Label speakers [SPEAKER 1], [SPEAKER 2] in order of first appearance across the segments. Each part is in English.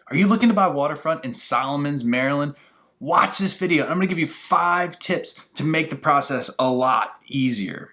[SPEAKER 1] Are you looking to buy waterfront in Solomons, Maryland? Watch this video. I'm going to give you 5 tips to make the process a lot easier.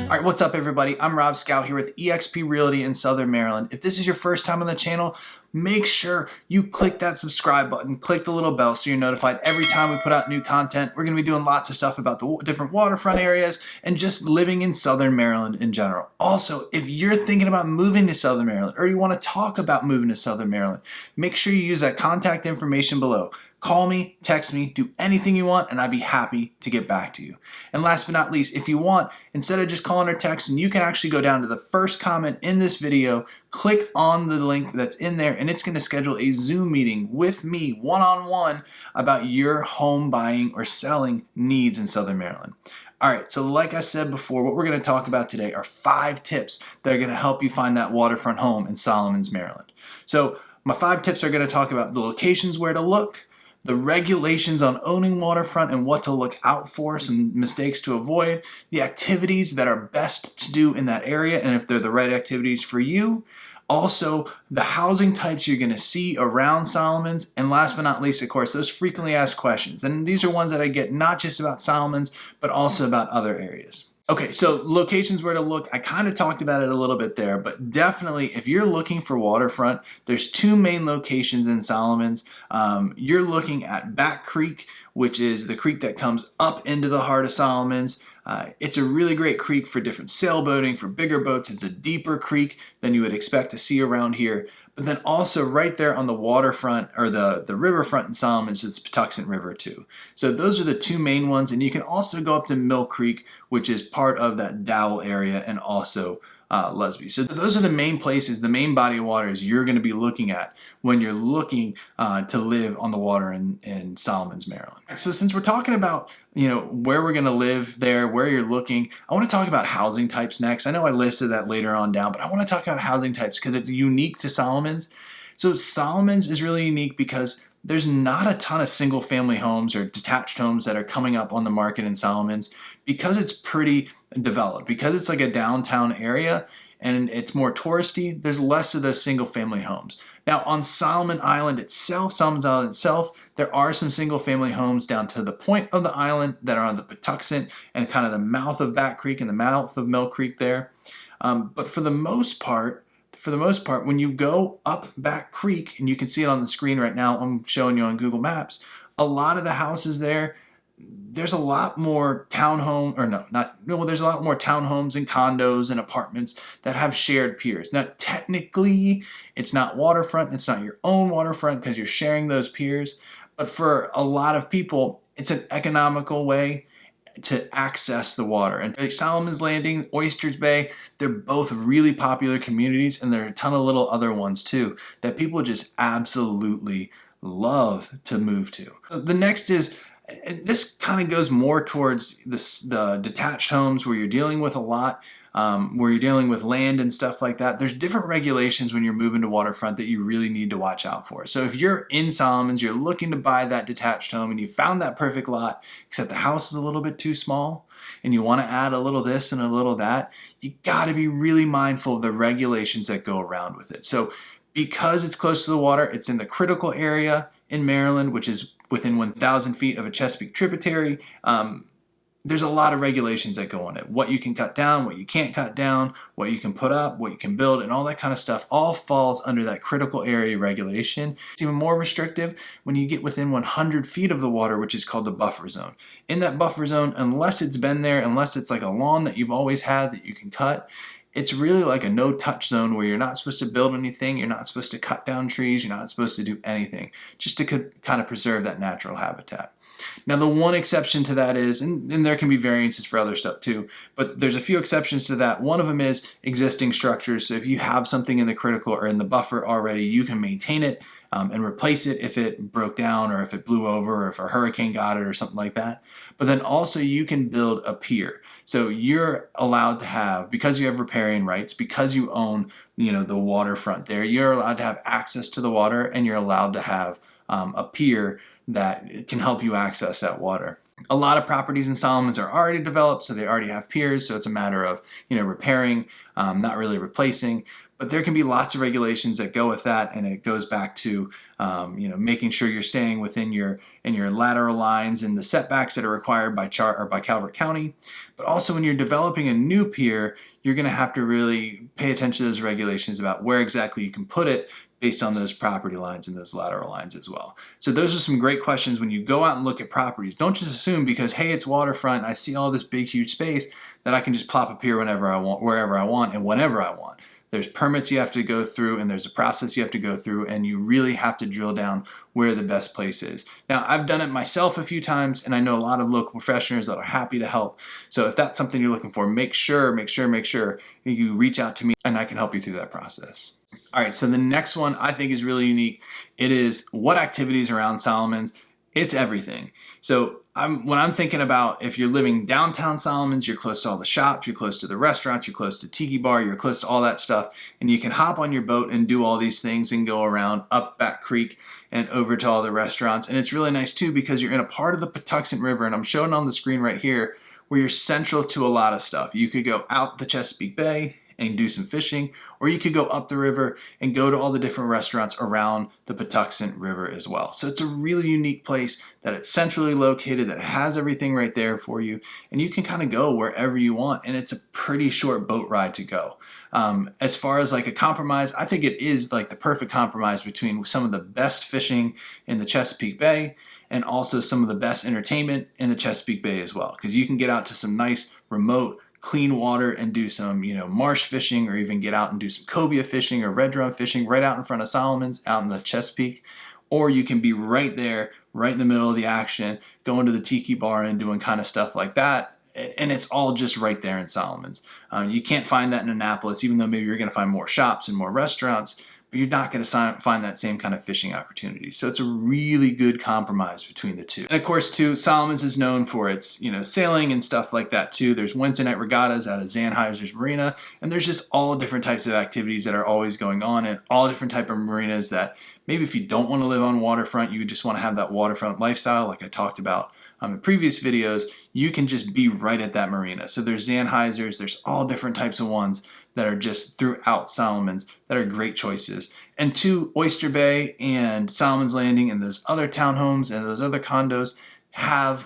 [SPEAKER 1] All right, what's up everybody? I'm Schou here with EXP Realty in Southern Maryland. If this is your first time on the channel, make sure you click that subscribe button, click the little bell so you're notified every time we put out new content. We're gonna be doing lots of stuff about the different waterfront areas and just living in Southern Maryland in general. Also, if you're thinking about moving to Southern Maryland or you wanna talk about moving to Southern Maryland, make sure you use that contact information below. Call me, text me, do anything you want, and I'd be happy to get back to you. And last but not least, if you want, instead of just calling or texting, you can actually go down to the first comment in this video, click on the link that's in there, and it's going to schedule a Zoom meeting with me one-on-one about your home buying or selling needs in Southern Maryland. All right, so like I said before, what we're going to talk about today are 5 tips that are going to help you find that waterfront home in Solomons, Maryland. So my 5 tips are going to talk about the locations where to look, the regulations on owning waterfront and what to look out for, some mistakes to avoid, the activities that are best to do in that area and if they're the right activities for you, also the housing types you're going to see around Solomons, and last but not least, of course, those frequently asked questions. And these are ones that I get not just about Solomons, but also about other areas. Okay, so locations where to look, I kind of talked about it a little bit there, but definitely if you're looking for waterfront, there's 2 main locations in Solomons. You're looking at Back Creek, which is the creek that comes up into the heart of Solomons. It's a really great creek for different sailboating, for bigger boats. It's a deeper creek than you would expect to see around here. But then also right there on the waterfront or the riverfront in Solomons, it's Patuxent River too. So those are the 2 main ones. And you can also go up to Mill Creek, which is part of that Dowell area, and also Lusby. So those are the main places, the main body of waters you're going to be looking at when you're looking to live on the water in Solomons, Maryland. So since we're talking about where we're going to live there, where you're looking, I want to talk about housing types next. I know I listed that later on down, but I want to talk about housing types because it's unique to Solomons. So Solomons is really unique because there's not a ton of single family homes or detached homes that are coming up on the market in Solomons because it's pretty developed, because it's like a downtown area and it's more touristy. There's less of those single family homes. Now on Solomons Island itself, there are some single family homes down to the point of the island that are on the Patuxent and kind of the mouth of Back Creek and the mouth of Mill Creek there. But for the most part, when you go up Back Creek, and you can see it on the screen right now, I'm showing you on Google Maps, a lot of the houses there, there's a lot more there's a lot more townhomes and condos and apartments that have shared piers. Now, technically, it's not waterfront, it's not your own waterfront because you're sharing those piers, but for a lot of people, it's an economical way to access the water. And Solomons Landing, Oysters Bay, they're both really popular communities, and there are a ton of little other ones too that people just absolutely love to move to. So the next is, and this kind of goes more towards the detached homes where you're dealing with a lot, where you're dealing with land and stuff like that. There's different regulations when you're moving to waterfront that you really need to watch out for. So if you're in Solomons, you're looking to buy that detached home and you found that perfect lot, except the house is a little bit too small and you want to add a little this and a little that, you got to be really mindful of the regulations that go around with it. So because it's close to the water, it's in the critical area in Maryland, which is within 1,000 feet of a Chesapeake tributary. There's a lot of regulations that go on it. What you can cut down, what you can't cut down, what you can put up, what you can build, and all that kind of stuff all falls under that critical area regulation. It's even more restrictive when you get within 100 feet of the water, which is called the buffer zone. In that buffer zone, unless it's been there, unless it's like a lawn that you've always had that you can cut, it's really like a no-touch zone where you're not supposed to build anything, you're not supposed to cut down trees, you're not supposed to do anything, just to kind of preserve that natural habitat. Now the one exception to that is, and there can be variances for other stuff too, but there's a few exceptions to that. One of them is existing structures. So if you have something in the critical or in the buffer already, you can maintain it and replace it if it broke down or if it blew over or if a hurricane got it or something like that. But then also you can build a pier. So you're allowed to have, because you have riparian rights, because you own the waterfront there, you're allowed to have access to the water and you're allowed to have a pier that can help you access that water. A lot of properties in Solomons are already developed, so they already have piers, so it's a matter of, repairing, not really replacing. But there can be lots of regulations that go with that, and it goes back to making sure you're staying within your lateral lines and the setbacks that are required by Calvert County. But also when you're developing a new pier, you're going to have to really pay attention to those regulations about where exactly you can put it based on those property lines and those lateral lines as well. So those are some great questions when you go out and look at properties. Don't just assume because, hey, it's waterfront, I see all this big, huge space, that I can just plop a pier whenever I want, wherever I want, and whenever I want. There's permits you have to go through, and there's a process you have to go through, and you really have to drill down where the best place is. Now, I've done it myself a few times, and I know a lot of local professionals that are happy to help. So if that's something you're looking for, make sure you reach out to me, and I can help you through that process. All right, so the next one I think is really unique. It is what activities around Solomons. It's everything. So when I'm thinking about if you're living downtown Solomons, you're close to all the shops, you're close to the restaurants, you're close to Tiki Bar, you're close to all that stuff, and you can hop on your boat and do all these things and go around up Back Creek and over to all the restaurants. And it's really nice too because you're in a part of the Patuxent River, and I'm showing on the screen right here where you're central to a lot of stuff. You could go out the Chesapeake Bay and do some fishing, or you could go up the river and go to all the different restaurants around the Patuxent River as well. So it's a really unique place that it's centrally located, that has everything right there for you, and you can kind of go wherever you want, and it's a pretty short boat ride to go. As far as like a compromise, I think it is like the perfect compromise between some of the best fishing in the Chesapeake Bay and also some of the best entertainment in the Chesapeake Bay as well, because you can get out to some nice remote clean water and do some, marsh fishing, or even get out and do some cobia fishing or red drum fishing right out in front of Solomons out in the Chesapeake. Or you can be right there, right in the middle of the action, going to the Tiki Bar and doing kind of stuff like that. And it's all just right there in Solomons. You can't find that in Annapolis, even though maybe you're going to find more shops and more restaurants, but you're not going to find that same kind of fishing opportunity. So it's a really good compromise between the two. And of course, too, Solomons is known for its, sailing and stuff like that too. There's Wednesday night regattas out of Zannheiser's Marina, and there's just all different types of activities that are always going on, and all different type of marinas that maybe if you don't want to live on waterfront, you just want to have that waterfront lifestyle like I talked about in previous videos, you can just be right at that marina. So there's Zannheiser's, there's all different types of ones that are just throughout Solomons that are great choices. And two, Oyster Bay and Solomons Landing and those other townhomes and those other condos have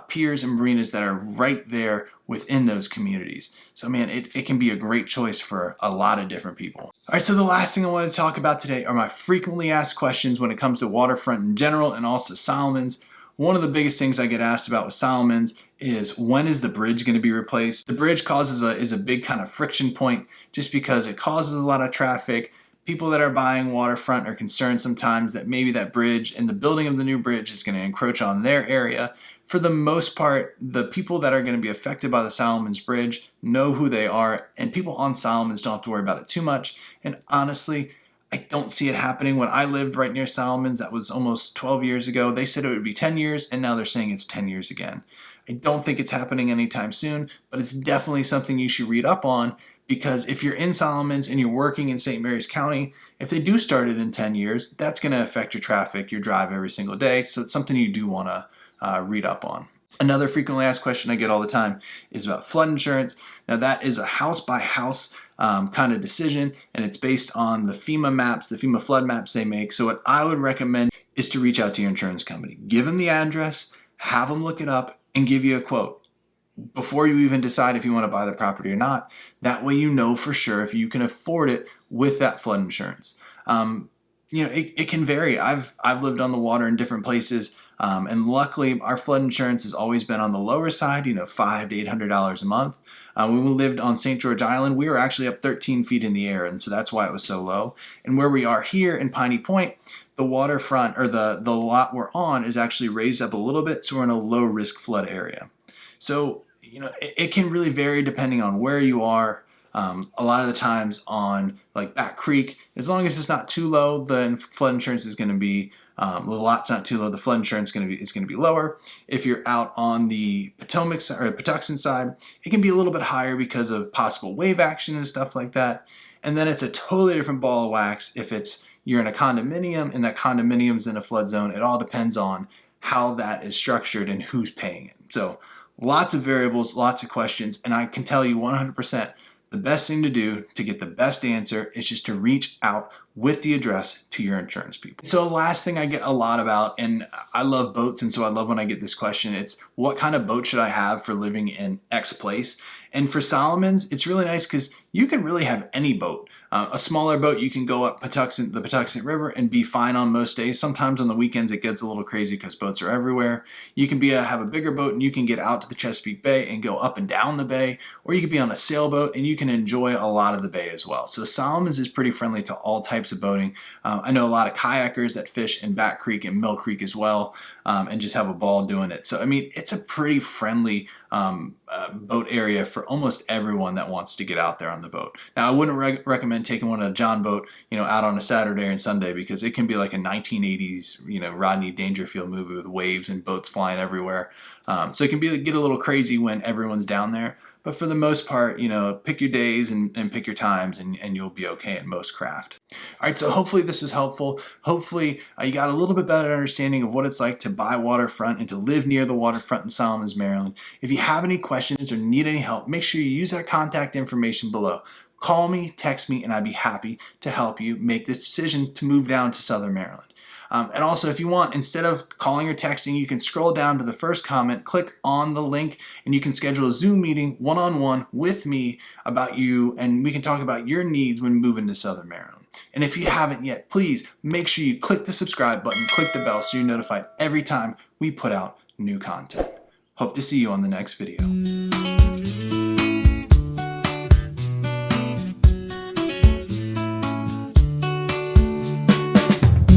[SPEAKER 1] piers and marinas that are right there within those communities. So man, it can be a great choice for a lot of different people. All right, so the last thing I want to talk about today are my frequently asked questions when it comes to waterfront in general and also Solomons. One of the biggest things I get asked about with Solomons is when is the bridge going to be replaced? The bridge is a big kind of friction point just because it causes a lot of traffic. People that are buying waterfront are concerned sometimes that maybe that bridge and the building of the new bridge is going to encroach on their area. For the most part, the people that are going to be affected by the Solomons Bridge know who they are, and people on Solomons don't have to worry about it too much. And honestly, I don't see it happening. When I lived right near Solomons, that was almost 12 years ago, they said it would be 10 years, and now they're saying it's 10 years again. I don't think it's happening anytime soon, but it's definitely something you should read up on, because if you're in Solomons and you're working in St. Mary's County, if they do start it in 10 years, that's going to affect your traffic, your drive every single day, so it's something you do want to read up on. Another frequently asked question I get all the time is about flood insurance. Now that is a house by house kind of decision, and it's based on the FEMA maps, the FEMA flood maps they make. So what I would recommend is to reach out to your insurance company. Give them the address, have them look it up, and give you a quote before you even decide if you want to buy the property or not. That way you know for sure if you can afford it with that flood insurance. It can vary. I've lived on the water in different places. And luckily, our flood insurance has always been on the lower side, $500 to $800 a month. When we lived on St. George Island, we were actually up 13 feet in the air, and so that's why it was so low. And where we are here in Piney Point, the waterfront, or the lot we're on, is actually raised up a little bit, so we're in a low risk flood area. So, it can really vary depending on where you are. A lot of the times on like Back Creek, as long as it's not too low, the flood insurance is going to be, the lot's not too low, the flood insurance is going to be lower. If you're out on the Potomac side or Patuxent side, it can be a little bit higher because of possible wave action and stuff like that. And then it's a totally different ball of wax if you're in a condominium and that condominium's in a flood zone. It all depends on how that is structured and who's paying it. So lots of variables, lots of questions, and I can tell you 100% the best thing to do to get the best answer is just to reach out with the address to your insurance people. So last thing I get a lot about, and I love boats, and so I love when I get this question, it's what kind of boat should I have for living in X place? And for Solomon's, it's really nice because you can really have any boat. A smaller boat, you can go up the Patuxent River and be fine on most days. Sometimes on the weekends it gets a little crazy because boats are everywhere. You can have a bigger boat and you can get out to the Chesapeake Bay and go up and down the bay, or you could be on a sailboat and you can enjoy a lot of the bay as well. So Solomon's is pretty friendly to all types of boating. I know a lot of kayakers that fish in Back Creek and Mill Creek as well, and just have a ball doing it. So I mean, it's a pretty friendly boat area for almost everyone that wants to get out there on the boat. Now, I wouldn't recommend taking one of a John boat, out on a Saturday and Sunday, because it can be like a 1980s, Rodney Dangerfield movie with waves and boats flying everywhere. So it can get a little crazy when everyone's down there. But for the most part, pick your days and pick your times, and you'll be okay in most craft. All right, so hopefully this was helpful. Hopefully you got a little bit better understanding of what it's like to buy waterfront and to live near the waterfront in Solomon's, Maryland. If you have any questions or need any help, make sure you use that contact information below. Call me, text me, and I'd be happy to help you make this decision to move down to Southern Maryland. And also, if you want, instead of calling or texting, you can scroll down to the first comment, click on the link, and you can schedule a Zoom meeting one-on-one with me about you, and we can talk about your needs when moving to Southern Maryland. And if you haven't yet, please make sure you click the subscribe button, click the bell so you're notified every time we put out new content. Hope to see you on the next video.